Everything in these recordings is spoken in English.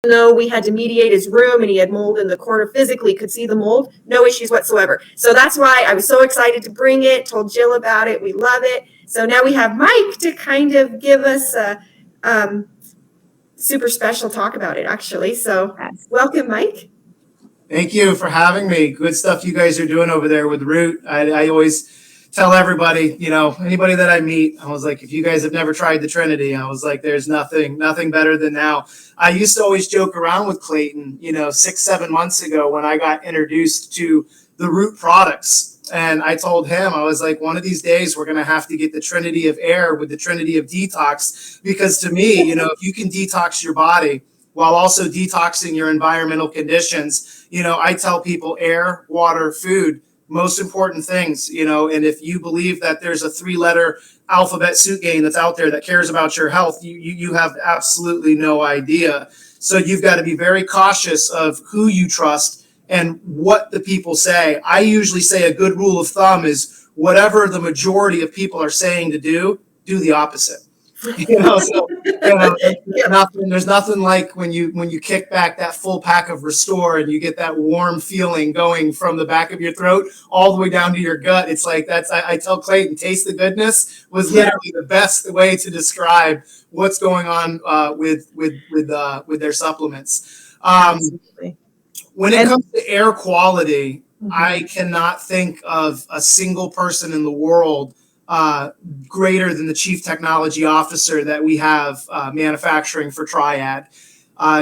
though we had to mediate his room and he had mold in the corner, physically could see the mold, no issues whatsoever. So that's why I was so excited to bring it, told Jill about it. We love it. So now we have Mike to kind of give us a super special talk about it, actually. So welcome, Mike. Thank you for having me. Good stuff you guys are doing over there with Root. I always tell everybody, anybody that I meet, I was like, if you guys have never tried the Trinity, I was like, there's nothing better than now. I used to always joke around with Clayton, 6-7 months ago when I got introduced to the Root products. And I told him, I was like, one of these days we're going to have to get the Trinity of Air with the Trinity of Detox. Because to me, if you can detox your body while also detoxing your environmental conditions, I tell people air, water, food, most important things, and if you believe that there's a 3-letter alphabet soup game that's out there that cares about your health, you have absolutely no idea. So you've got to be very cautious of who you trust and what the people say. I usually say a good rule of thumb is whatever the majority of people are saying to do the opposite. There's nothing like when you kick back that full pack of Restore and you get that warm feeling going from the back of your throat all the way down to your gut. It's like I tell Clayton, taste the goodness was literally the best way to describe what's going on with their supplements. When it comes to air quality, I cannot think of a single person in the world greater than the chief technology officer that we have manufacturing for Triad.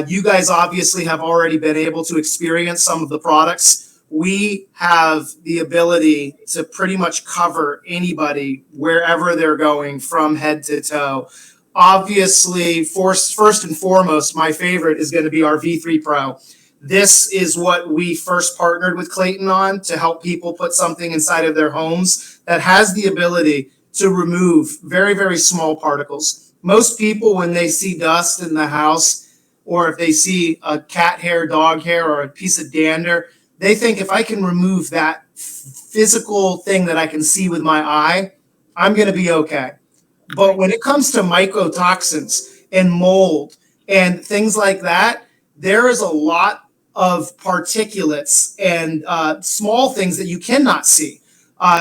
You guys obviously have already been able to experience some of the products. We have the ability to pretty much cover anybody wherever they're going from head to toe. Obviously, first and foremost, my favorite is going to be our V3 Pro. This is what we first partnered with Clayton on to help people put something inside of their homes that has the ability to remove very, very small particles. Most people, when they see dust in the house, or if they see a cat hair, dog hair, or a piece of dander, they think if I can remove that physical thing that I can see with my eye, I'm going to be okay. But when it comes to mycotoxins and mold and things like that, there is a lot of particulates and small things that you cannot see.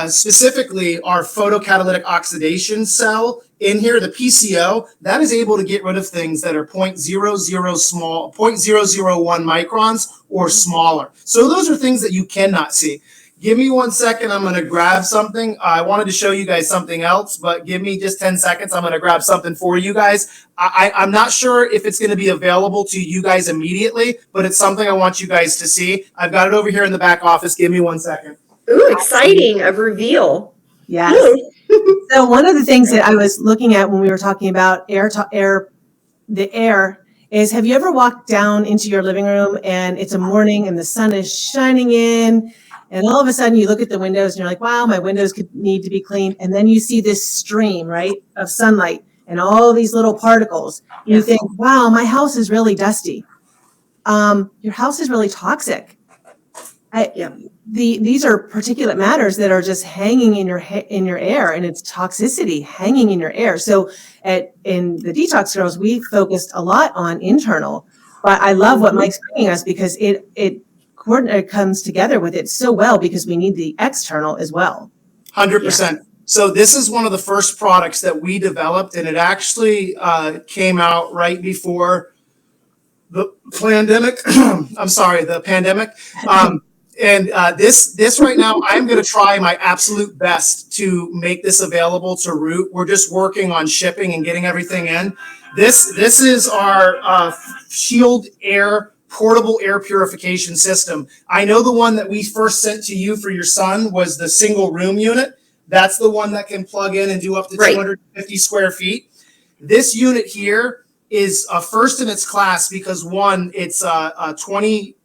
Specifically, our photocatalytic oxidation cell in here, the PCO, that is able to get rid of things that are 0.001 microns or smaller. So those are things that you cannot see. Give me 1 second. I'm going to grab something. I wanted to show you guys something else, but give me just 10 seconds. I'm going to grab something for you guys. I'm not sure if it's going to be available to you guys immediately, but it's something I want you guys to see. I've got it over here in the back office. Give me 1 second. Ooh, exciting. A reveal. Yes. So one of the things that I was looking at when we were talking about the air is, have you ever walked down into your living room and it's a morning and the sun is shining in, and all of a sudden you look at the windows and you're like, wow, my windows could need to be cleaned. And then you see this stream, right, of sunlight and all these little particles. You think, wow, my house is really dusty. Your house is really toxic. These are particulate matters that are just hanging in your air, and it's toxicity hanging in your air. So in the Detox Girls, we focused a lot on internal, but I love what Mike's bringing us because it comes together with it so well, because we need the external as well. 100%. So this is one of the first products that we developed, and it actually came out right before the pandemic. The pandemic. And this right now, I'm going to try my absolute best to make this available to Root. We're just working on shipping and getting everything in. This is our Shield Air portable air purification system. I know the one that we first sent to you for your son was the single room unit. That's the one that can plug in and do up to 250 square feet. This unit here is first in its class because, one, it's 28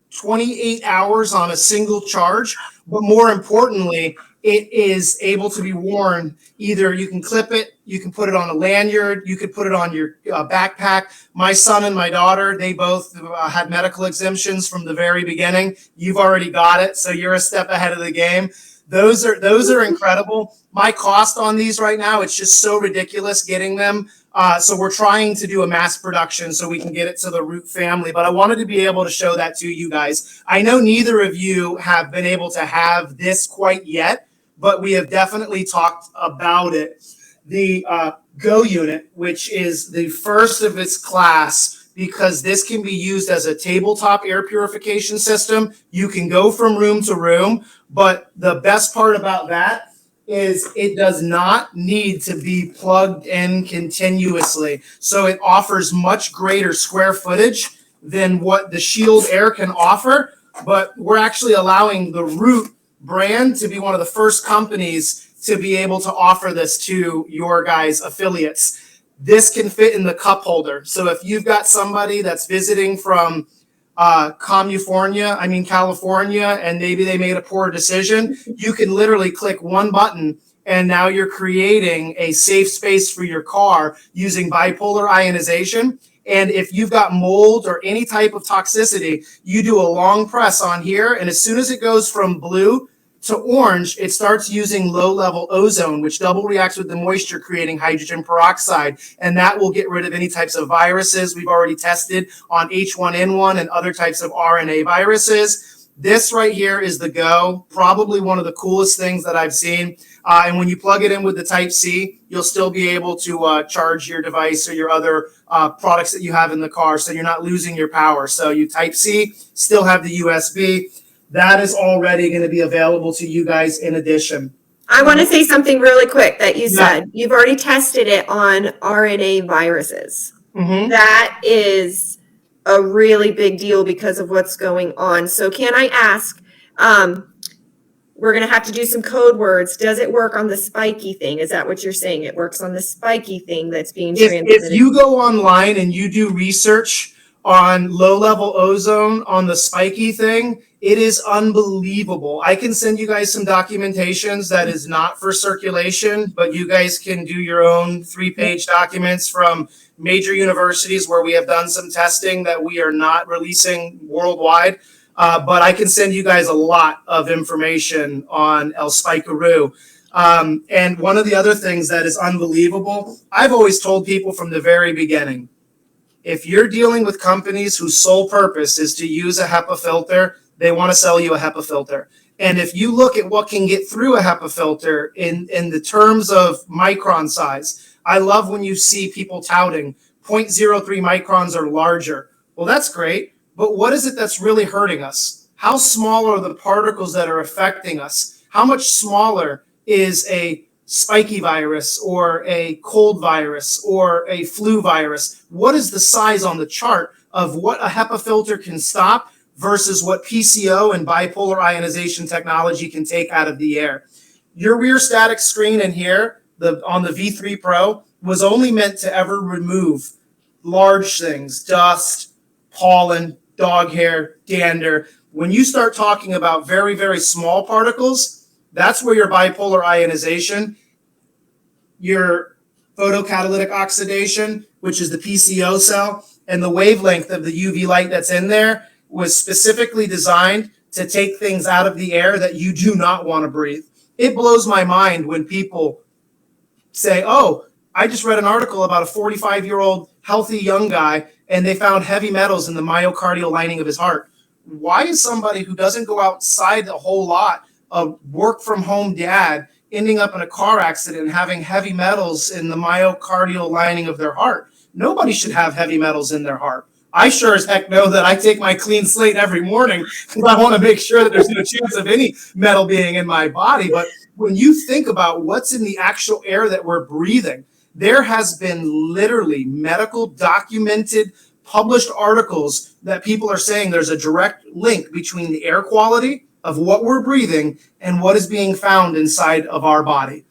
hours on a single charge, but more importantly, it is able to be worn. Either you can clip it, you can put it on a lanyard, you could put it on your backpack. My son and my daughter, they both had medical exemptions from the very beginning. You've already got it, so you're a step ahead of the game. Those are incredible. My cost on these right now, it's just so ridiculous getting them. So we're trying to do a mass production so we can get it to the Root family. But I wanted to be able to show that to you guys. I know neither of you have been able to have this quite yet, but we have definitely talked about it. The Go unit, which is the first of its class, because this can be used as a tabletop air purification system. You can go from room to room, but the best part about that is it does not need to be plugged in continuously. So it offers much greater square footage than what the Shield Air can offer, but we're actually allowing the Root brand to be one of the first companies to be able to offer this to your guys' affiliates. This can fit in the cup holder. So if you've got somebody that's visiting from California, and maybe they made a poor decision, you can literally click one button and now you're creating a safe space for your car using bipolar ionization. And if you've got mold or any type of toxicity, you do a long press on here, and as soon as it goes from blue to orange, it starts using low-level ozone, which double reacts with the moisture, creating hydrogen peroxide, and that will get rid of any types of viruses. We've already tested on H1N1 and other types of RNA viruses. This right here is the Go, probably one of the coolest things that I've seen. And when you plug it in with the Type-C, you'll still be able to charge your device or your other products that you have in the car, so you're not losing your power. So you Type-C, still have the USB. That is already going to be available to you guys in addition. I want to say something really quick that you Yeah. said. You've already tested it on RNA viruses. Mm-hmm. That is a really big deal because of what's going on. So can I ask, we're going to have to do some code words. Does it work on the spiky thing? Is that what you're saying? It works on the spiky thing that's being transmitted? If you go online and you do research on low-level ozone on the spiky thing, it is unbelievable. I can send you guys some documentations that is not for circulation, but you guys can do your own 3-page documents from major universities where we have done some testing that we are not releasing worldwide. But I can send you guys a lot of information on El Spikaroo. And one of the other things that is unbelievable, I've always told people from the very beginning, if you're dealing with companies whose sole purpose is to use a HEPA filter, they want to sell you a HEPA filter. And if you look at what can get through a HEPA filter in the terms of micron size, I love when you see people touting 0.03 microns or larger. Well, that's great. But what is it that's really hurting us? How small are the particles that are affecting us? How much smaller is a spiky virus or a cold virus or a flu virus? What is the size on the chart of what a HEPA filter can stop versus what PCO and bipolar ionization technology can take out of the air? Your rear static screen in here, on the V3 Pro, was only meant to ever remove large things, dust, pollen, dog hair, dander. When you start talking about very, very small particles, that's where your bipolar ionization, your photocatalytic oxidation, which is the PCO cell, and the wavelength of the UV light that's in there was specifically designed to take things out of the air that you do not want to breathe. It blows my mind when people say, oh, I just read an article about a 45-year-old healthy young guy and they found heavy metals in the myocardial lining of his heart. Why is somebody who doesn't go outside a whole lot, a work from home dad, ending up in a car accident and having heavy metals in the myocardial lining of their heart? Nobody should have heavy metals in their heart. I sure as heck know that I take my clean slate every morning because I want to make sure that there's no chance of any metal being in my body. But when you think about what's in the actual air that we're breathing, there has been literally medical documented published articles that people are saying there's a direct link between the air quality of what we're breathing and what is being found inside of our body.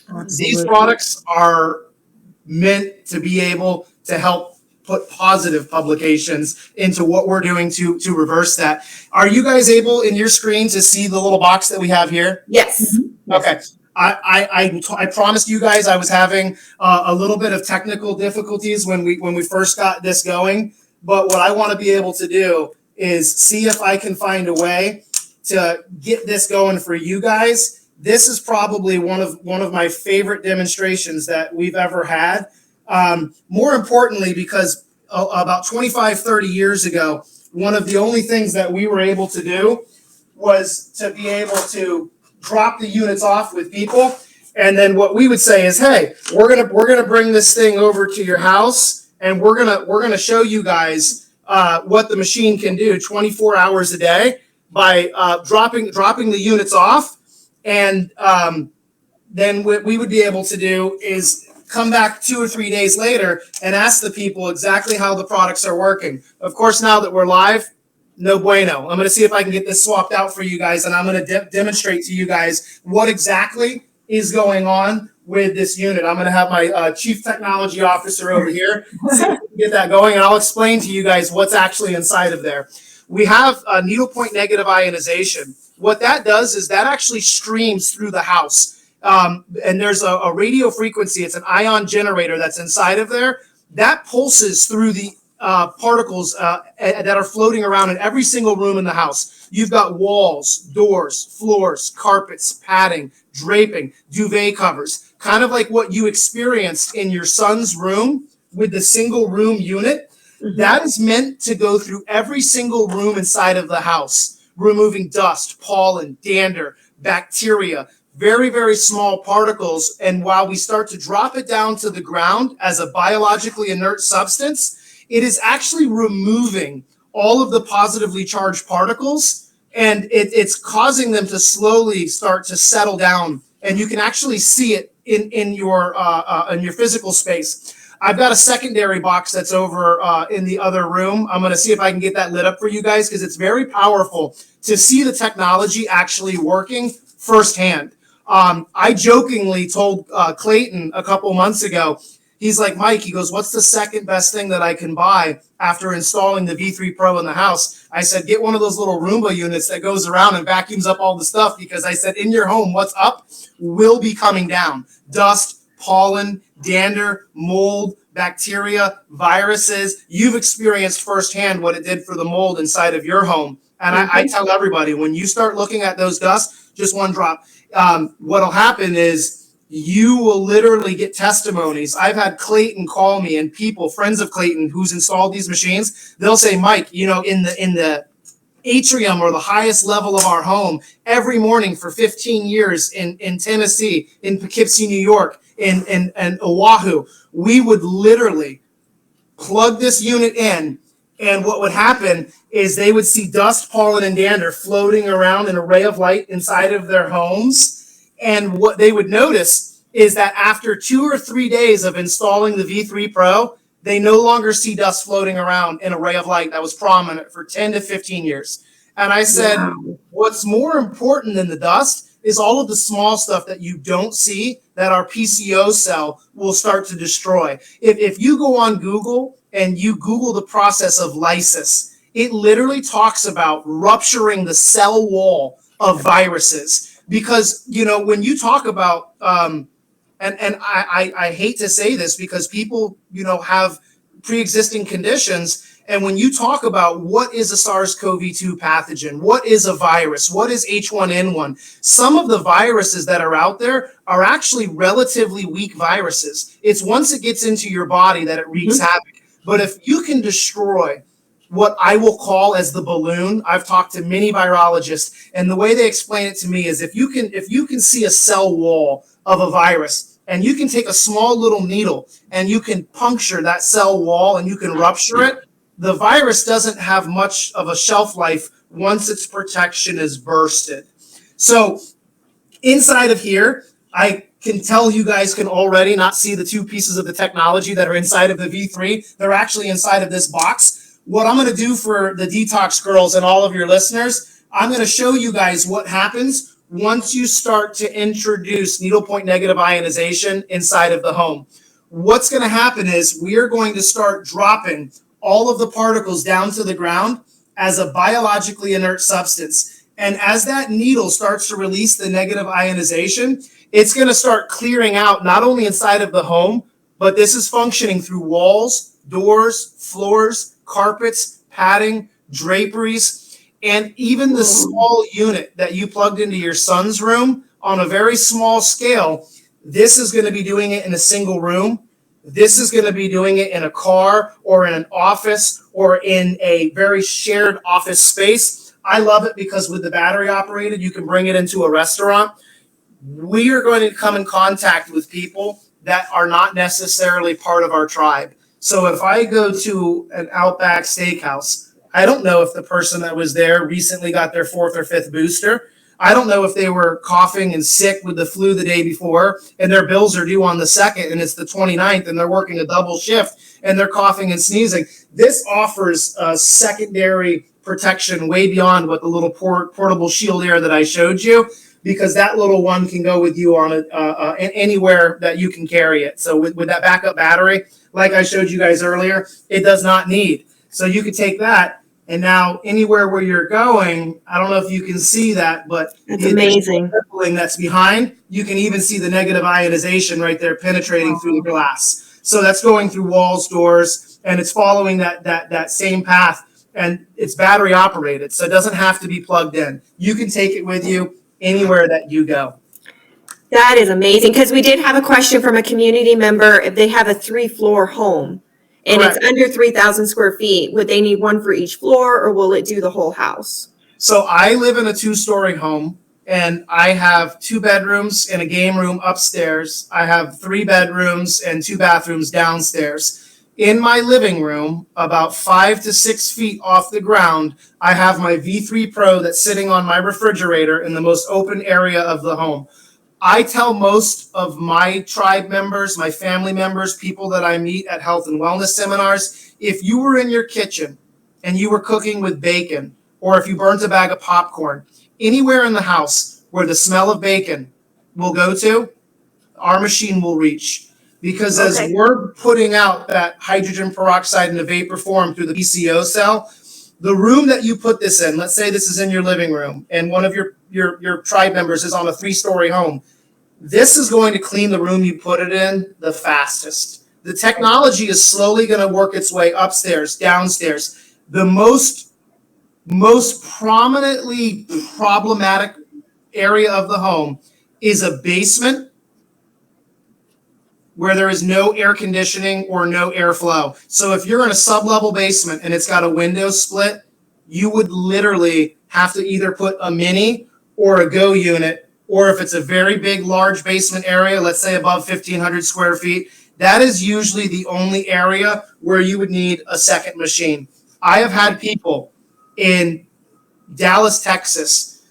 Absolutely. These products are meant to be able to help put positive publications into what we're doing to reverse that. Are you guys able in your screen to see the little box that we have here? Yes. Okay. I promised you guys I was having a little bit of technical difficulties when we first got this going, but what I want to be able to do is see if I can find a way to get this going for you guys. This is probably one of my favorite demonstrations that we've ever had. More importantly, because about 25, 30 years ago, one of the only things that we were able to do was to be able to drop the units off with people. And then what we would say is, hey, we're gonna bring this thing over to your house, and we're gonna show you guys what the machine can do 24 hours a day by dropping the units off. And then what we would be able to do is come back 2 or 3 days later and ask the people exactly how the products are working. Of course, now that we're live, no bueno. I'm going to see if I can get this swapped out for you guys, and I'm going to demonstrate to you guys what exactly is going on with this unit. I'm going to have my chief technology officer over here see if we can get that going, and I'll explain to you guys what's actually inside of there. We have needlepoint negative ionization. What that does is that actually streams through the house. And there's a radio frequency. It's an ion generator that's inside of there that pulses through the particles that are floating around in every single room in the house. You've got walls, doors, floors, carpets, padding, draping, duvet covers, kind of like what you experienced in your son's room with the single room unit. Mm-hmm. That is meant to go through every single room inside of the house, removing dust, pollen, dander, bacteria, very, very small particles. And while we start to drop it down to the ground as a biologically inert substance, it is actually removing all of the positively charged particles, and it's causing them to slowly start to settle down. And you can actually see it in your physical space. I've got a secondary box that's over in the other room. I'm going to see if I can get that lit up for you guys, because it's very powerful to see the technology actually working firsthand. I jokingly told Clayton a couple months ago, he's like, Mike, he goes, what's the second best thing that I can buy after installing the V3 Pro in the house? I said, get one of those little Roomba units that goes around and vacuums up all the stuff, because I said, in your home, what's up will be coming down. Dust, pollen, dander, mold, bacteria, viruses. You've experienced firsthand what it did for the mold inside of your home. And I tell everybody, when you start looking at those dust, just one drop, what'll happen is you will literally get testimonies. I've had Clayton call me, and people, friends of Clayton who's installed these machines, they'll say, Mike, you know, in the atrium or the highest level of our home, every morning for 15 years in Tennessee, in Poughkeepsie, New York, in Oahu, we would literally plug this unit in, and what would happen is they would see dust, pollen, and dander floating around in a ray of light inside of their homes. And what they would notice is that after 2 or 3 days of installing the V3 Pro, they no longer see dust floating around in a ray of light that was prominent for 10 to 15 years. And I said, wow. What's more important than the dust is all of the small stuff that you don't see that our PCO cell will start to destroy. If you go on Google and you Google the process of lysis, it literally talks about rupturing the cell wall of viruses. Because, you know, when you talk about, and I hate to say this because people, you know, have pre-existing conditions. And when you talk about what is a SARS-CoV-2 pathogen, what is a virus, what is H1N1, some of the viruses that are out there are actually relatively weak viruses. It's once it gets into your body that it wreaks havoc. But if you can destroy what I will call as the balloon, I've talked to many virologists, and the way they explain it to me is if you can see a cell wall of a virus, and you can take a small little needle and you can puncture that cell wall and you can rupture it, the virus doesn't have much of a shelf life once its protection is bursted. So inside of here, I can tell you guys can already not see the two pieces of the technology that are inside of the V3. They're actually inside of this box. What I'm going to do for the Detox Girls and all of your listeners, I'm going to show you guys what happens once you start to introduce needlepoint negative ionization inside of the home. What's going to happen is we are going to start dropping all of the particles down to the ground as a biologically inert substance. And as that needle starts to release the negative ionization, it's going to start clearing out not only inside of the home, but this is functioning through walls, doors, floors, carpets, padding, draperies, and even the small unit that you plugged into your son's room on a very small scale. This is going to be doing it in a single room. This is going to be doing it in a car or in an office or in a very shared office space. I love it because with the battery operated, you can bring it into a restaurant. We are going to come in contact with people that are not necessarily part of our tribe. So if I go to an Outback Steakhouse, I don't know if the person that was there recently got their fourth or fifth booster. I don't know if they were coughing and sick with the flu the day before and their bills are due on the 2nd and it's the 29th and they're working a double shift and they're coughing and sneezing. This offers secondary protection way beyond what the little portable shield air that I showed you, because that little one can go with you on anywhere that you can carry it. So with that backup battery, like I showed you guys earlier, it does not need. So you could take that. And now anywhere where you're going, I don't know if you can see that, but That's amazing. That's behind, you can even see the negative ionization right there penetrating through the glass. So that's going through walls, doors, and it's following that same path. And it's battery operated, so it doesn't have to be plugged in. You can take it with you anywhere that you go. That is amazing, because we did have a question from a community member. If they have a 3-floor home and Correct. it's under 3,000 square feet, would they need one for each floor, or will it do the whole house? So I live in a 2-story home, and I have 2 bedrooms and a game room upstairs. I have 3 bedrooms and 2 bathrooms downstairs. In my living room, about 5 to 6 feet off the ground, I have my V3 Pro that's sitting on my refrigerator in the most open area of the home. I tell most of my tribe members, my family members, people that I meet at health and wellness seminars, if you were in your kitchen and you were cooking with bacon, or if you burnt a bag of popcorn, anywhere in the house where the smell of bacon will go to, our machine will reach. Because as Okay. we're putting out that hydrogen peroxide in a vapor form through the PCO cell, the room that you put this in, let's say this is in your living room and one of your tribe members is on a 3-story home, this is going to clean the room you put it in the fastest. The technology is slowly going to work its way upstairs, downstairs. The most prominently problematic area of the home is a basement where there is no air conditioning or no airflow. So if you're in a sub-level basement and it's got a window split, you would literally have to either put a mini or a go unit, or if it's a very big, large basement area, let's say above 1,500 square feet, that is usually the only area where you would need a second machine. I have had people in Dallas, Texas.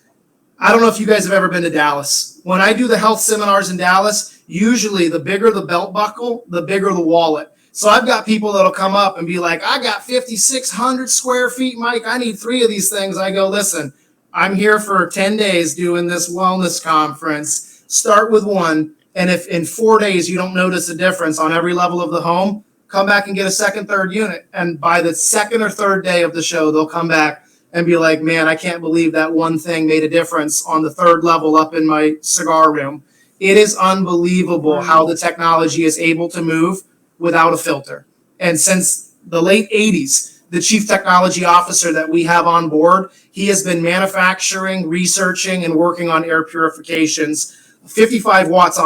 I don't know if you guys have ever been to Dallas. When I do the health seminars in Dallas, usually the bigger the belt buckle, the bigger the wallet. So I've got people that'll come up and be like, I got 5,600 square feet, Mike. I need 3 of these things. I go, listen, I'm here for 10 days doing this wellness conference. Start with 1. And if in 4 days you don't notice a difference on every level of the home, come back and get a second, third unit. And by the 2nd or 3rd day of the show, they'll come back and be like, man, I can't believe that one thing made a difference on the 3rd level up in my cigar room. It is unbelievable how the technology is able to move without a filter. And since the late 80s, the chief technology officer that we have on board, he has been manufacturing, researching, and working on air purifications, 55 watts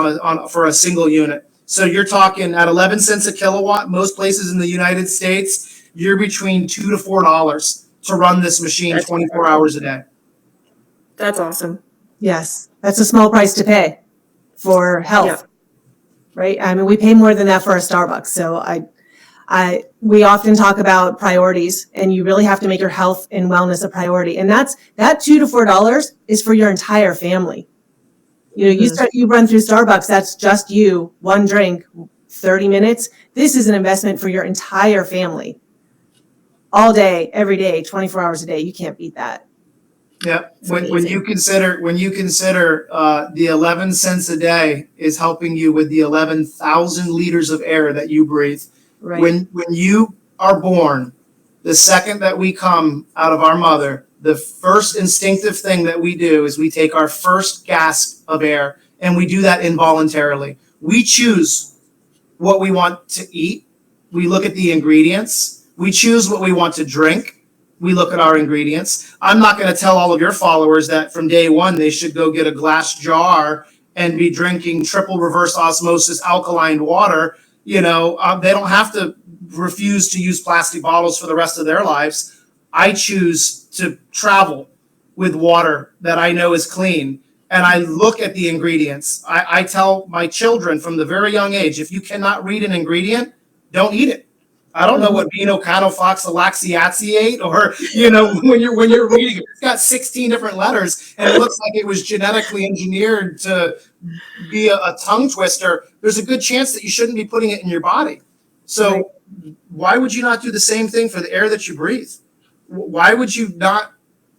for a single unit. So you're talking at 11 cents a kilowatt, most places in the United States, you're between $2 to $4 to run this machine 24 hours a day. That's awesome. Yes, that's a small price to pay for health, Yeah. right? I mean, we pay more than that for a Starbucks. So we often talk about priorities, and you really have to make your health and wellness a priority. And that $2 to $4 is for your entire family. You know, you run through Starbucks, that's just you, one drink, 30 minutes. This is an investment for your entire family. All day, every day, 24 hours a day. You can't beat that. Yeah, when you consider the 11 cents a day is helping you with the 11,000 liters of air that you breathe. Right. When you are born, the second that we come out of our mother, the first instinctive thing that we do is we take our first gasp of air, and we do that involuntarily. We choose what we want to eat. We look at the ingredients. We choose what we want to drink. We look at our ingredients. I'm not going to tell all of your followers that from day one they should go get a glass jar and be drinking triple reverse osmosis alkaline water. They don't have to refuse to use plastic bottles for the rest of their lives. I choose to travel with water that I know is clean. And I look at the ingredients. I tell my children from the very young age, if you cannot read an ingredient, don't eat it. I don't know what Bino-Canofloxalaxiate or, when you're reading it, it's got 16 different letters and it looks like it was genetically engineered to be a tongue twister. There's a good chance that you shouldn't be putting it in your body. So why would you not do the same thing for the air that you breathe? Why would you not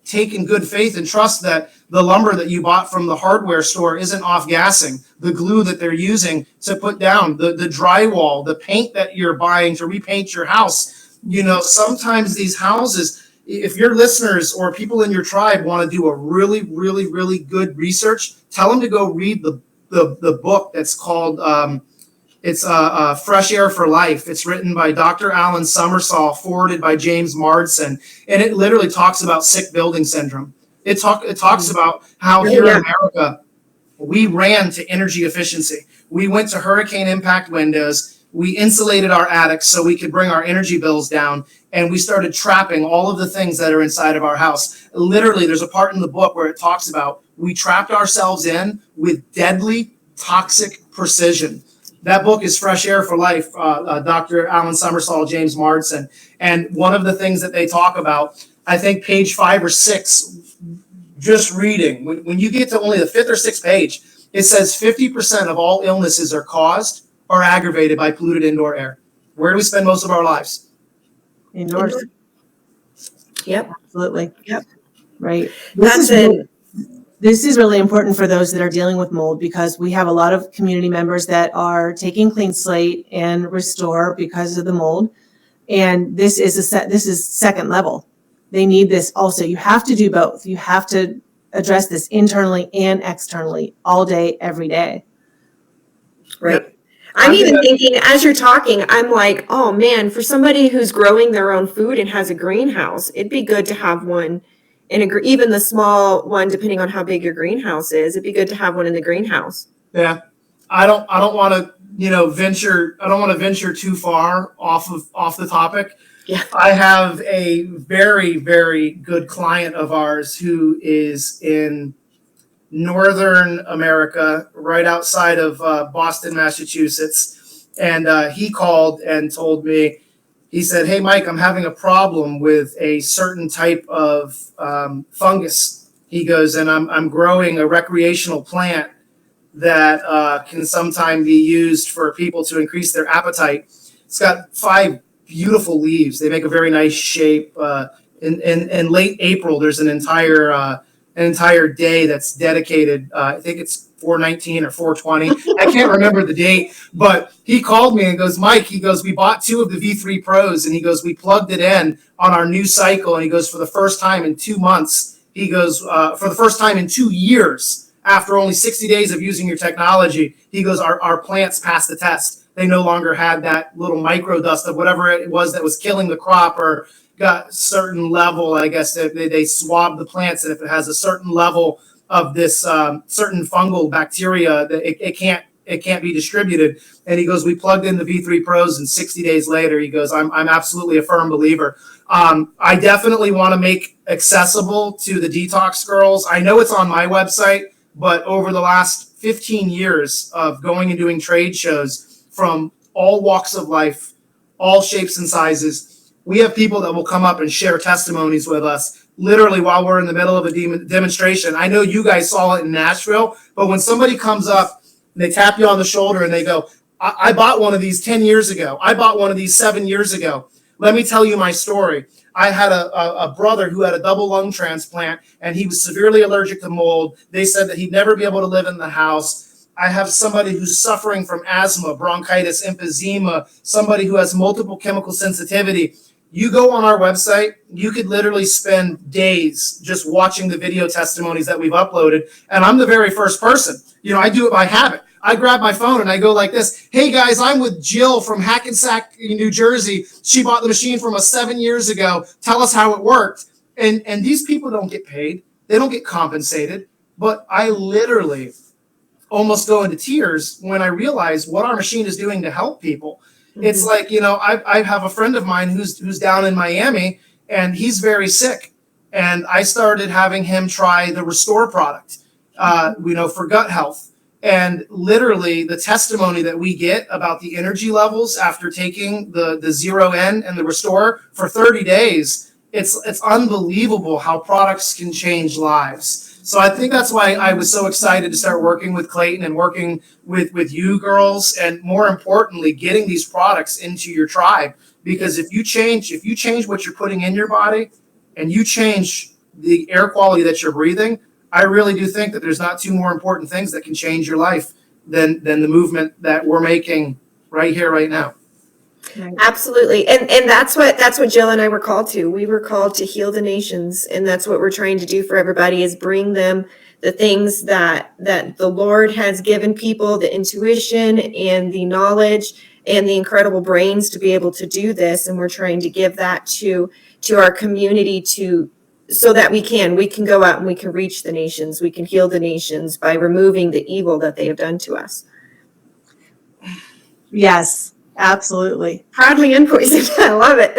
take in good faith and trust that the lumber that you bought from the hardware store isn't off-gassing, the glue that they're using to put down, the drywall, the paint that you're buying to repaint your house? Sometimes these houses, if your listeners or people in your tribe want to do a really, really, really good research, tell them to go read the book that's called Fresh Air for Life. It's written by Dr. Alan Summersall, forwarded by James Marsden, and it literally talks about sick building syndrome. It talks about how here in America, we ran to energy efficiency. We went to hurricane impact windows. We insulated our attics so we could bring our energy bills down, and we started trapping all of the things that are inside of our house. Literally, there's a part in the book where it talks about we trapped ourselves in with deadly, toxic precision. That book is Fresh Air for Life, Dr. Alan Summersall, James Marsden. And one of the things that they talk about, I think page 5 or 6, just reading, when you get to only the 5th or 6th page, it says 50% of all illnesses are caused or aggravated by polluted indoor air. Where do we spend most of our lives? Indoors. Yep. Absolutely. Yep. Right. This is really important for those that are dealing with mold, because we have a lot of community members that are taking Clean Slate and Restore because of the mold. And this is second level. They need this also. You have to do both. You have to address this internally and externally all day, every day. Right. I'm even thinking, as you're talking, I'm like, oh man, for somebody who's growing their own food and has a greenhouse, it'd be good to have one even the small one, depending on how big your greenhouse is. It'd be good to have one in the greenhouse. Yeah. I don't want to, venture too far off the topic. Yeah. I have a very, very good client of ours who is in Northern America, right outside of Boston, Massachusetts. And he called and told me, he said, "Hey, Mike, I'm having a problem with a certain type of fungus." He goes, "And I'm growing a recreational plant that can sometime be used for people to increase their appetite. It's got 5 beautiful leaves. They make a very nice shape. In late April, there's an entire day that's dedicated. I think it's 4/19 or 4/20. I can't remember the date, but he called me and goes, "Mike," he goes, "we bought 2 of the V3 Pros," and he goes, "we plugged it in on our new cycle," and he goes, "for the first time in 2 months," he goes, "for the first time in 2 years, after only 60 days of using your technology," he goes, our plants passed the test. They no longer had that little micro dust of whatever it was that was killing the crop, or got certain level, I guess they swab the plants, and if it has a certain level of this certain fungal bacteria, that it can't be distributed." And he goes, "We plugged in the V3 Pros, and 60 days later," he goes, I'm absolutely a firm believer. I definitely want to make accessible to the detox girls. I know it's on my website, but over the last 15 years of going and doing trade shows from all walks of life, all shapes and sizes, we have people that will come up and share testimonies with us literally while we're in the middle of a demonstration. I know you guys saw it in Nashville, but when somebody comes up, they tap you on the shoulder and they go, I bought one of these 10 years ago. I bought one of these 7 years ago. Let me tell you my story. I had a brother who had a double lung transplant, and he was severely allergic to mold. They said that he'd never be able to live in the house. I have somebody who's suffering from asthma, bronchitis, emphysema, somebody who has multiple chemical sensitivity. You go on our website, you could literally spend days just watching the video testimonies that we've uploaded. And I'm the very first person. I do it by habit. I grab my phone and I go like this. "Hey guys, I'm with Jill from Hackensack, New Jersey. She bought the machine from us 7 years ago. Tell us how it worked." And these people don't get paid. They don't get compensated. But I literally almost go into tears when I realize what our machine is doing to help people. It's like, I have a friend of mine who's down in Miami, and he's very sick. And I started having him try the Restore product, for gut health. And literally the testimony that we get about the energy levels after taking the 0N and the Restore for 30 days, it's unbelievable how products can change lives. So I think that's why I was so excited to start working with Clayton and working with you girls, and more importantly, getting these products into your tribe. Because if you change what you're putting in your body, and you change the air quality that you're breathing, I really do think that there's not two more important things that can change your life than the movement that we're making right here, right now. Absolutely. And that's what Jill and I were called to. We were called to heal the nations, and that's what we're trying to do for everybody, is bring them the things that the Lord has given people, the intuition and the knowledge and the incredible brains to be able to do this. And we're trying to give that to our community so that we can go out and we can reach the nations. We can heal the nations by removing the evil that they have done to us. Yes, absolutely. Proudly unpoisoned. I love it.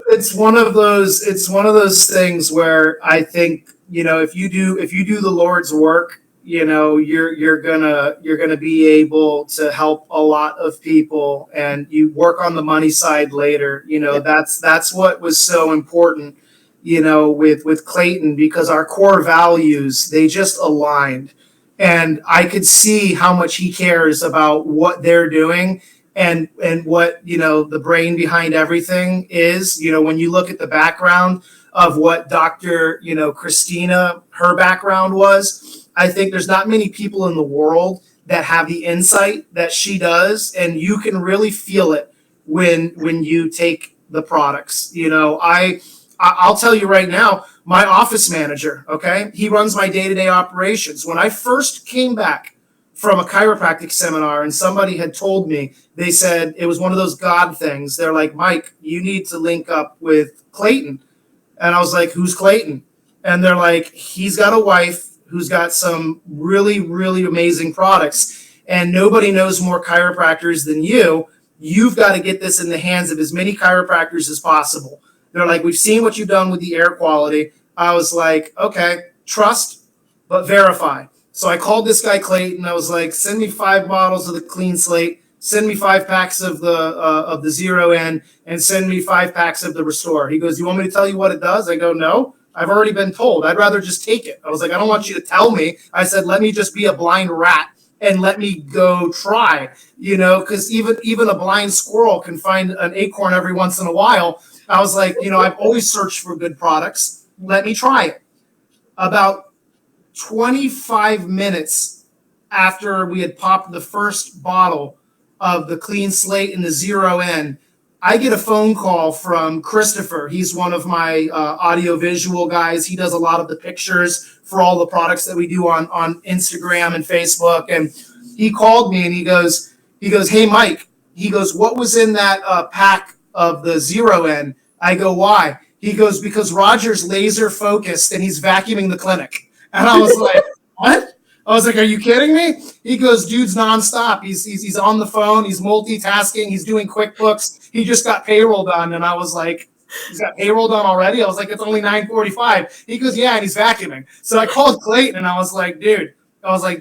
It's one of those things where I think, if you do the Lord's work, you're gonna be able to help a lot of people, and you work on the money side later. That's what was so important, with Clayton, because our core values, they just aligned. And I could see how much he cares about what they're doing, and what, the brain behind everything is. When you look at the background of what Dr. Christina, her background was, I think there's not many people in the world that have the insight that she does, and you can really feel it when you take the products. I'll tell you right now, my office manager, okay, he runs my day-to-day operations. When I first came back from a chiropractic seminar, and somebody had told me, they said it was one of those God things. They're like, Mike, you need to link up with Clayton. And I was like, who's Clayton? And they're like, he's got a wife who's got some really, really amazing products, and nobody knows more chiropractors than you. You've got to get this in the hands of as many chiropractors as possible. They're like, we've seen what you've done with the air quality. I was like, okay, trust, but verify. So I called this guy Clayton. I was like, send me 5 bottles of the Clean Slate, send me 5 packs of the 0N, and send me 5 packs of the Restore. He goes, you want me to tell you what it does? I go, no, I've already been told. I'd rather just take it. I was like, I don't want you to tell me. I said, let me just be a blind rat and let me go try, because even a blind squirrel can find an acorn every once in a while. I was like, I've always searched for good products. Let me try it. About 25 minutes after we had popped the first bottle of the Clean Slate and the 0N, I get a phone call from Christopher. He's one of my audio-visual guys. He does a lot of the pictures for all the products that we do on Instagram and Facebook. And he called me and he goes, hey, Mike. He goes, what was in that pack of the 0N? I go, why? He goes, because Roger's laser focused and he's vacuuming the clinic. And I was like, what? I was like, are you kidding me? He goes, dude's nonstop. He's on the phone. He's multitasking. He's doing QuickBooks. He just got payroll done. And I was like, he's got payroll done already? I was like, it's only 9:45. He goes, yeah, and he's vacuuming. So I called Clayton and I was like, dude,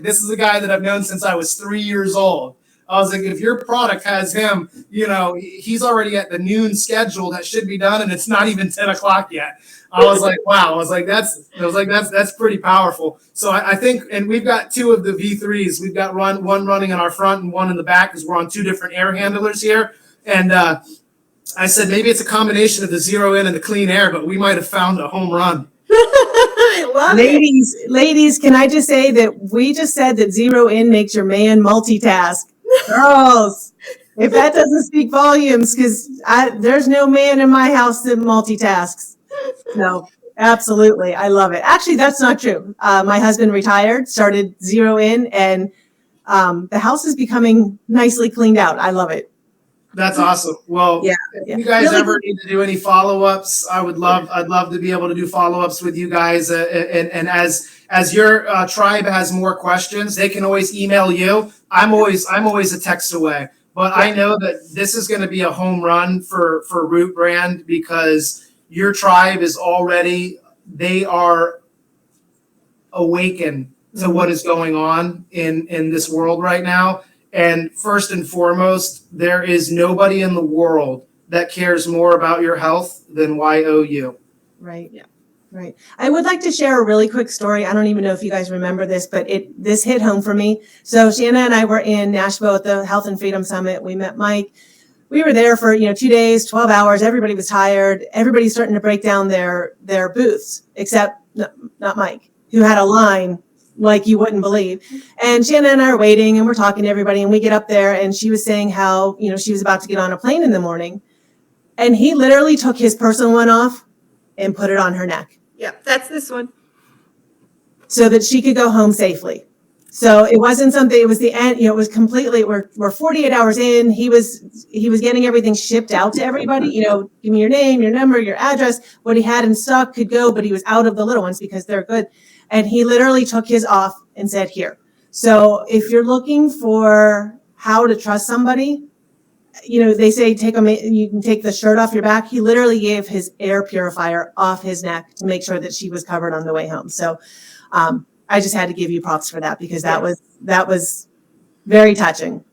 this is a guy that I've known since I was 3 years old. I was like, if your product has him, he's already at the noon schedule that should be done, and it's not even 10 o'clock yet. I was like, wow. I was like, that's pretty powerful. So I think, and we've got 2 of the V3s. We've got one running in our front and one in the back, because we're on 2 different air handlers here. And I said, maybe it's a combination of the 0N and the clean air, but we might have found a home run. I love it. Ladies, can I just say that we just said that 0N makes your man multitask? Girls, if that doesn't speak volumes, because there's no man in my house that multitasks. No, absolutely. I love it. Actually, that's not true. My husband retired, started 0N, and the house is becoming nicely cleaned out. I love it. That's awesome. Well, Yeah, if yeah. you guys Really ever need to do any follow-ups, I'd love to be able to do follow-ups with you guys. And as your tribe has more questions, they can always email you. I'm always a text away. But I know that this is going to be a home run for Root Brand because your tribe is already, they are awakened to what is going on in this world right now. And first and foremost, there is nobody in the world that cares more about your health than YOU. Right. Yeah. Right. I would like to share a really quick story. I don't even know if you guys remember this, but this hit home for me. So Shanna and I were in Nashville at the Health and Freedom Summit. We met Mike. We were there for 2 days, 12 hours. Everybody was tired. Everybody's starting to break down their booths, except not Mike, who had a line like you wouldn't believe. And Shanna and I are waiting and we're talking to everybody, and we get up there and she was saying how, she was about to get on a plane in the morning, and he literally took his personal one off and put it on her neck. Yeah, that's this one. So that she could go home safely. So it wasn't something, it was the end, it was completely, we're 48 hours in. He was getting everything shipped out to everybody, give me your name, your number, your address, what he had in stock could go, but he was out of the little ones because they're good. And he literally took his off and said, here. So if you're looking for how to trust somebody, they say you can take the shirt off your back. He literally gave his air purifier off his neck to make sure that she was covered on the way home. So I just had to give you props for that because that was very touching.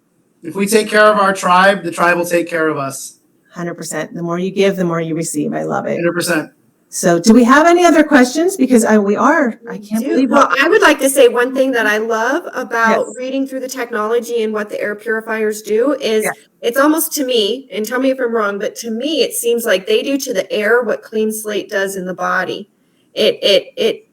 If we take care of our tribe, the tribe will take care of us. 100%. The more you give, the more you receive. I love it. 100%. So do we have any other questions? Because I can't believe. Well, I would like to say one thing that I love about Yes. reading through the technology and what the air purifiers do is it's almost, to me, and tell me if I'm wrong, but to me, it seems like they do to the air what Clean Slate does in the body. It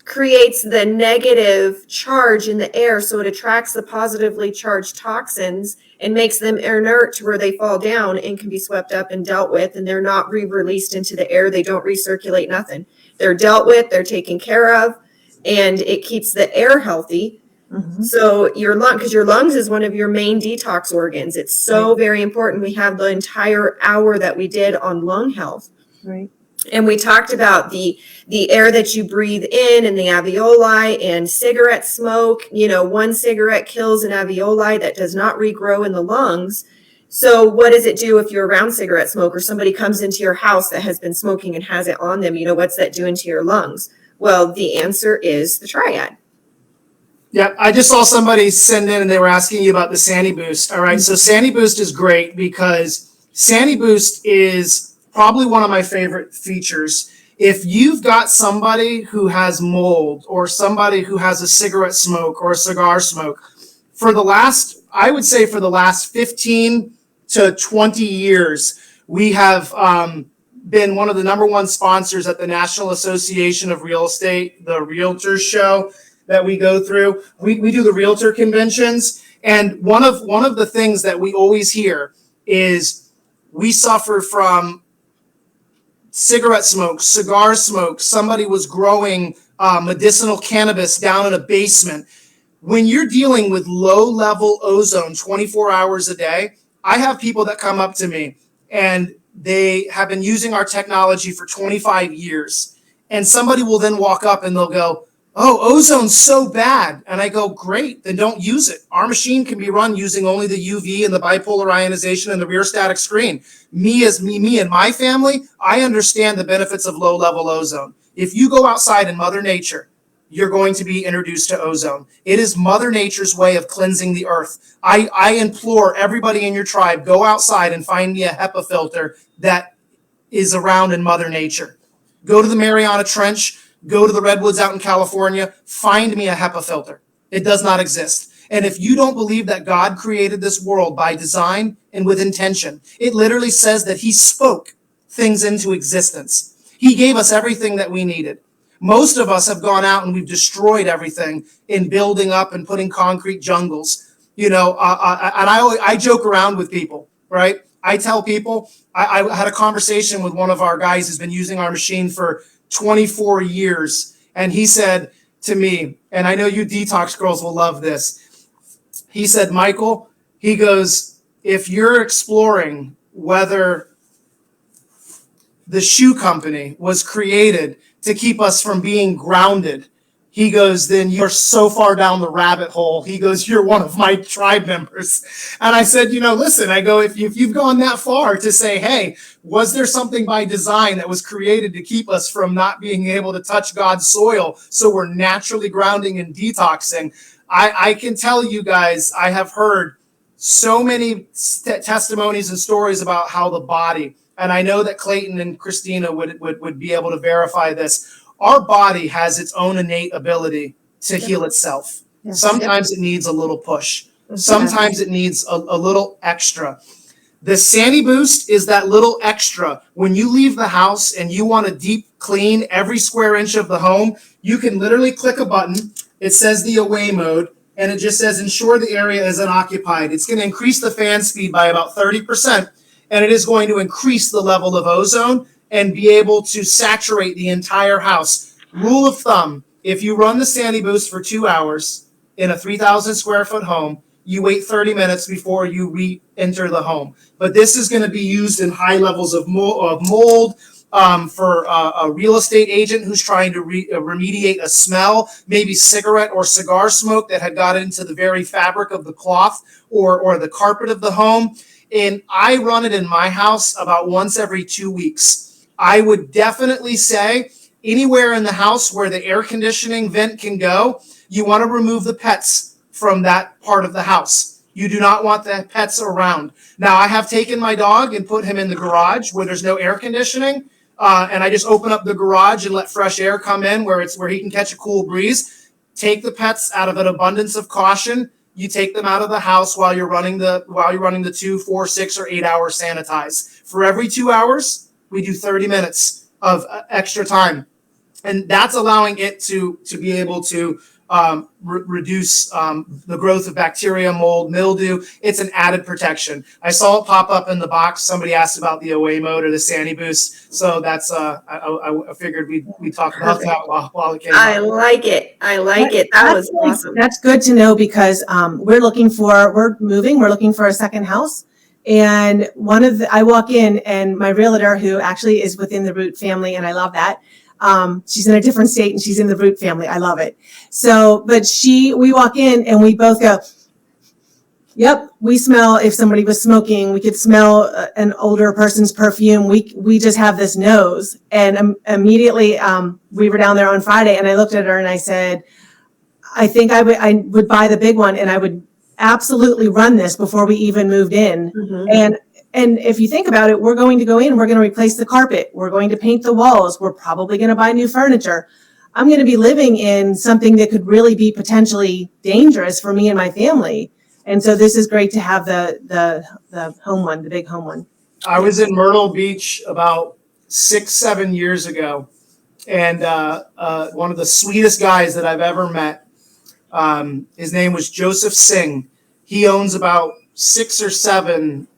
creates the negative charge in the air, so it attracts the positively charged toxins and makes them inert to where they fall down and can be swept up and dealt with, and they're not re-released into the air. They don't recirculate nothing. They're dealt with, they're taken care of, and it keeps the air healthy. Mm-hmm. So because your lungs is one of your main detox organs. It's so very important. We have the entire hour that we did on lung health. Right. And we talked about the air that you breathe in and the alveoli and cigarette smoke. One cigarette kills an alveoli that does not regrow in the lungs. So what does it do if you're around cigarette smoke or somebody comes into your house that has been smoking and has it on them? What's that doing to your lungs? Well, the answer is the triad. Yeah, I just saw somebody send in and they were asking you about the Sandy Boost. All right, so Sandy Boost is great because Sandy Boost is probably one of my favorite features. If you've got somebody who has mold or somebody who has a cigarette smoke or a cigar smoke, I would say for the last 15 to 20 years, we have been one of the number one sponsors at the National Association of Real Estate, the Realtors Show that we go through. We do the Realtor conventions, and one of the things that we always hear is we suffer from cigarette smoke, cigar smoke. Somebody was growing medicinal cannabis down in a basement. When you're dealing with low-level ozone 24 hours a day, I have people that come up to me and they have been using our technology for 25 years. And somebody will then walk up and they'll go, oh, ozone's so bad. And I go, great, then don't use it. Our machine can be run using only the UV and the bipolar ionization and the rear static screen. Me and my family, I understand the benefits of low-level ozone. If you go outside in Mother Nature, you're going to be introduced to ozone. It is Mother Nature's way of cleansing the earth. I implore everybody in your tribe, go outside and find me a HEPA filter that is around in Mother Nature. Go to the Mariana Trench, go to the Redwoods out in California, find me a HEPA filter. It does not exist. And if you don't believe that God created this world by design and with intention, it literally says that he spoke things into existence. He gave us everything that we needed. Most of us have gone out and we've destroyed everything in building up and putting concrete jungles. And I joke around with people, right? I tell people, I had a conversation with one of our guys who's been using our machine for 24 years. And he said to me, and I know you detox girls will love this. He said, Michael, he goes, if you're exploring whether the shoe company was created to keep us from being grounded, he goes, then you're so far down the rabbit hole. He goes, you're one of my tribe members. And I said, listen, I go, if you've gone that far to say, hey, was there something by design that was created to keep us from not being able to touch God's soil so we're naturally grounding and detoxing? I can tell you guys, I have heard so many testimonies and stories about how the body, and I know that Clayton and Christina would be able to verify this. Our body has its own innate ability to heal itself. Yes. Sometimes it needs a little push. Sometimes it needs a little extra. The Sandy Boost is that little extra. When you leave the house and you want to deep clean every square inch of the home, you can literally click a button. It says the away mode, and it just says ensure the area is unoccupied. It's going to increase the fan speed by about 30%, and it is going to increase the level of ozone and be able to saturate the entire house. Rule of thumb, if you run the Sandy Boost for 2 hours in a 3,000 square foot home, you wait 30 minutes before you re-enter the home. But this is going to be used in high levels of mold for a real estate agent who's trying to remediate a smell, maybe cigarette or cigar smoke that had got into the very fabric of the cloth or the carpet of the home. And I run it in my house about once every 2 weeks. I would definitely say anywhere in the house where the air conditioning vent can go, you want to remove the pets from that part of the house. You do not want the pets around. Now, I have taken my dog and put him in the garage where there's no air conditioning, and I just open up the garage and let fresh air come in where he can catch a cool breeze. Take the pets out of an abundance of caution. You take them out of the house while you're running the 2, 4, 6, or 8 hour sanitize. For every 2 hours, we do 30 minutes of extra time. And that's allowing it to be able to reduce the growth of bacteria, mold, mildew. It's an added protection. I saw it pop up in the box. Somebody asked about the away mode or the Sandy Boost. So that's I figured we'd talk about that while it came I up. like it. That was awesome. That's good to know because we're moving. We're looking for a second house. And I walk in and my realtor, who actually is within the Root family, and I love that. She's in a different state and she's in the Root family. I love it. So, but we walk in and we both go, yep, we smell, if somebody was smoking, we could smell an older person's perfume. We just have this nose. And immediately we were down there on Friday and I looked at her and I said, I think I would buy the big one and I would absolutely run this before we even moved in. Mm-hmm. And if you think about it, we're going to go in, we're going to replace the carpet, we're going to paint the walls, we're probably going to buy new furniture. I'm going to be living in something that could really be potentially dangerous for me and my family. And so this is great to have the home one, the big home one. I was in Myrtle Beach about 6-7 years ago, and one of the sweetest guys that I've ever met, his name was Joesingh. He owns about 6 or 7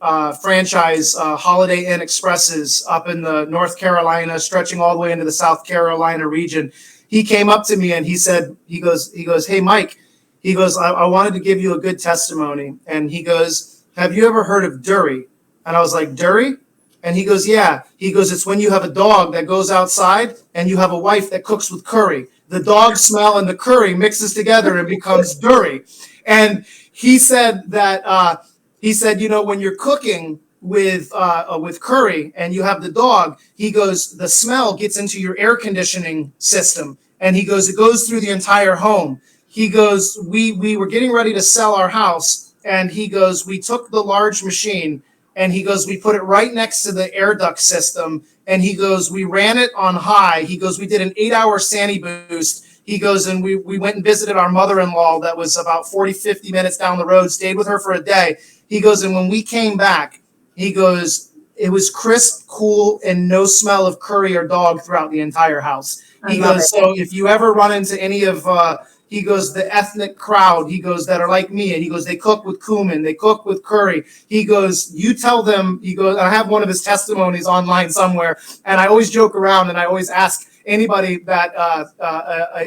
franchise Holiday Inn Expresses up in the North Carolina, stretching all the way into the South Carolina region. He came up to me and he goes, hey, Mike, he goes, I wanted to give you a good testimony. And he goes, have you ever heard of Dury? And I was like, Dury? And he goes, yeah. He goes, it's when you have a dog that goes outside and you have a wife that cooks with curry. The dog smell and the curry mixes together and becomes Dury. And he said that, when you're cooking with curry and you have the dog, he goes, the smell gets into your air conditioning system. And he goes, it goes through the entire home. He goes, we were getting ready to sell our house. And he goes, we took the large machine and he goes, we put it right next to the air duct system. And he goes, we ran it on high. He goes, we did an 8-hour Sandy Boost. He goes, and we went and visited our mother-in-law that was about 40-50 minutes down the road, stayed with her for a day. He goes, and when we came back, he goes, it was crisp, cool, and no smell of curry or dog throughout the entire house. He goes, so if you ever run into any of, he goes, the ethnic crowd, he goes, that are like me, and he goes, they cook with cumin, they cook with curry. He goes, you tell them, he goes, I have one of his testimonies online somewhere, and I always joke around and I always ask anybody that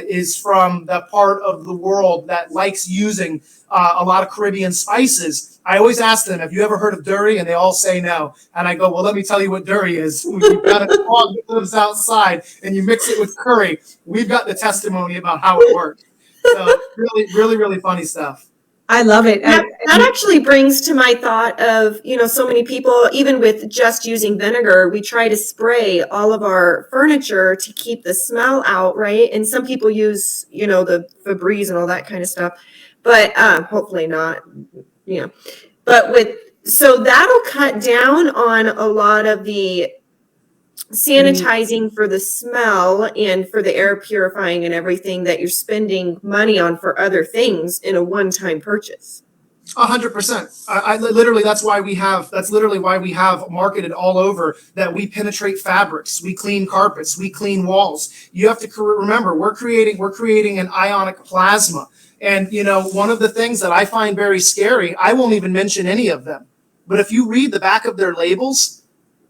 is from the part of the world that likes using a lot of Caribbean spices, I always ask them, have you ever heard of durry? And they all say no. And I go, well, let me tell you what durry is. You've got a dog that lives outside and you mix it with curry. We've got the testimony about how it works. So really, really, really funny stuff. I love it. That actually brings to my thought of, so many people, even with just using vinegar, we try to spray all of our furniture to keep the smell out, right? And some people use, the Febreze and all that kind of stuff, but hopefully not, But so that'll cut down on a lot of the sanitizing for the smell and for the air purifying and everything that you're spending money on for other things in a one-time purchase. 100%. I literally, that's literally why we have marketed all over that we penetrate fabrics, we clean carpets, we clean walls. You have to remember, we're creating an ionic plasma. And, one of the things that I find very scary, I won't even mention any of them, but if you read the back of their labels,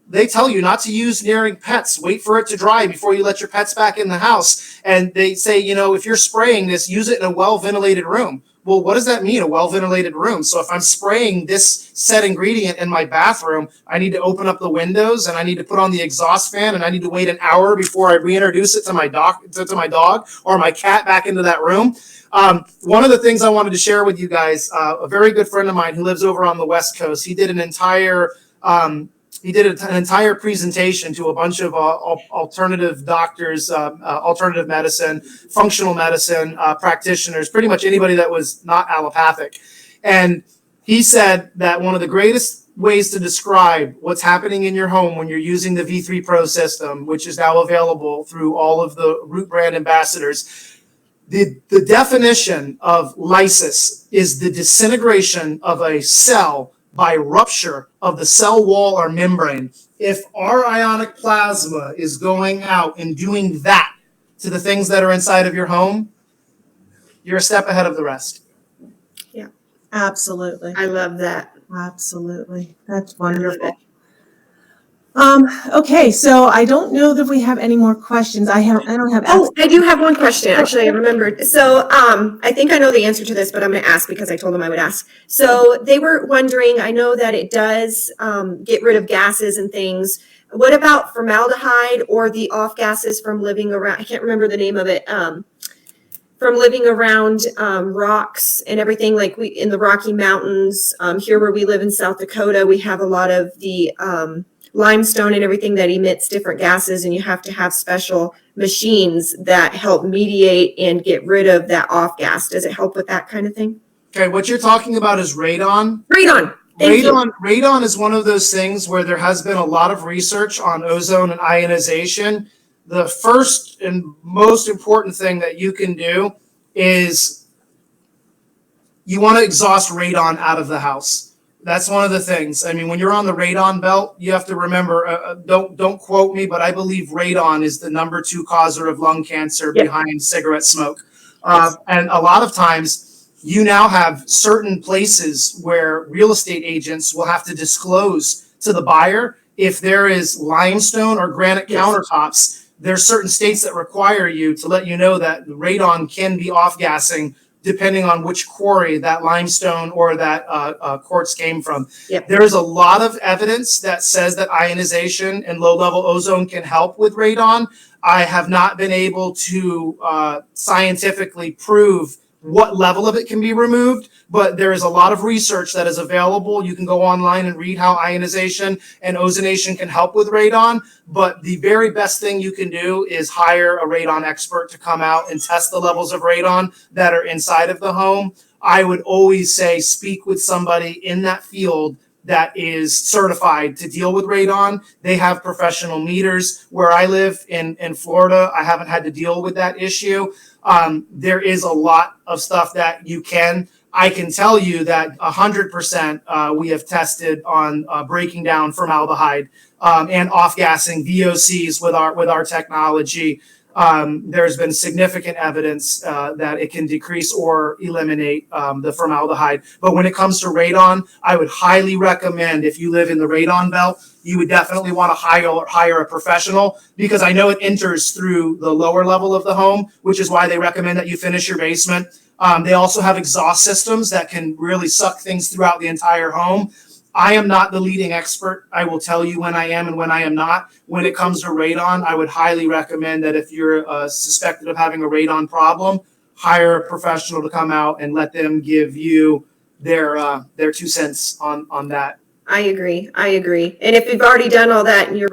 they tell you not to use near pets. Wait for it to dry before you let your pets back in the house. And they say, if you're spraying this, use it in a well-ventilated room. Well, what does that mean, a well-ventilated room? So if I'm spraying this set ingredient in my bathroom, I need to open up the windows and I need to put on the exhaust fan and I need to wait an hour before I reintroduce it to my dog or my cat back into that room. One of the things I wanted to share with you guys, a very good friend of mine who lives over on the West Coast, he did an entire presentation to a bunch of alternative doctors, alternative medicine, functional medicine practitioners, pretty much anybody that was not allopathic. And he said that one of the greatest ways to describe what's happening in your home when you're using the V3 Pro system, which is now available through all of the Root brand ambassadors, the definition of lysis is the disintegration of a cell by rupture of the cell wall or membrane. If our ionic plasma is going out and doing that to the things that are inside of your home, you're a step ahead of the rest. Yeah, Absolutely. I love that. Absolutely. That's wonderful. Okay, so I don't know that we have any more questions. I don't have. Oh, I do have one question. Actually, I remembered. So, I think I know the answer to this, but I'm going to ask because I told them I would ask. So they were wondering, I know that it does get rid of gases and things. What about formaldehyde or the off gases from living around? I can't remember the name of it. From living around rocks and everything, like we in the Rocky Mountains, here where we live in South Dakota, we have a lot of the limestone and everything that emits different gases, and you have to have special machines that help mediate and get rid of that off gas. Does it help with that kind of thing? Okay, what you're talking about is radon. Radon. Radon is one of those things where there has been a lot of research on ozone and ionization. The first and most important thing that you can do is you want to exhaust radon out of the house. That's one of the things. I mean, when you're on the radon belt, you have to remember, don't quote me, but I believe radon is the number 2 causer of lung cancer behind cigarette smoke. And a lot of times you now have certain places where real estate agents will have to disclose to the buyer if there is limestone or granite countertops. There's certain states that require you to let you know that the radon can be off-gassing depending on which quarry that limestone or that quartz came from. Yep. There is a lot of evidence that says that ionization and low-level ozone can help with radon. I have not been able to scientifically prove what level of it can be removed, but there is a lot of research that is available. You can go online and read how ionization and ozonation can help with radon, but the very best thing you can do is hire a radon expert to come out and test the levels of radon that are inside of the home. I would always say speak with somebody in that field that is certified to deal with radon. They have professional meters. Where I live in Florida, I haven't had to deal with that issue. There is a lot of stuff that you can. I can tell you that 100% we have tested on breaking down formaldehyde and off-gassing VOCs with our technology. there's been significant evidence that it can decrease or eliminate the formaldehyde. But when it comes to radon, I would highly recommend, if you live in the radon belt, you would definitely want to hire a professional, because I know it enters through the lower level of the home, which is why they recommend that you finish your basement. They also have exhaust systems that can really suck things throughout the entire home. I am not the leading expert. I will tell you when I am and when I am not. When it comes to radon, I would highly recommend that if you're suspected of having a radon problem, hire a professional to come out and let them give you their 2 cents on that. I agree. And if you've already done all that and you're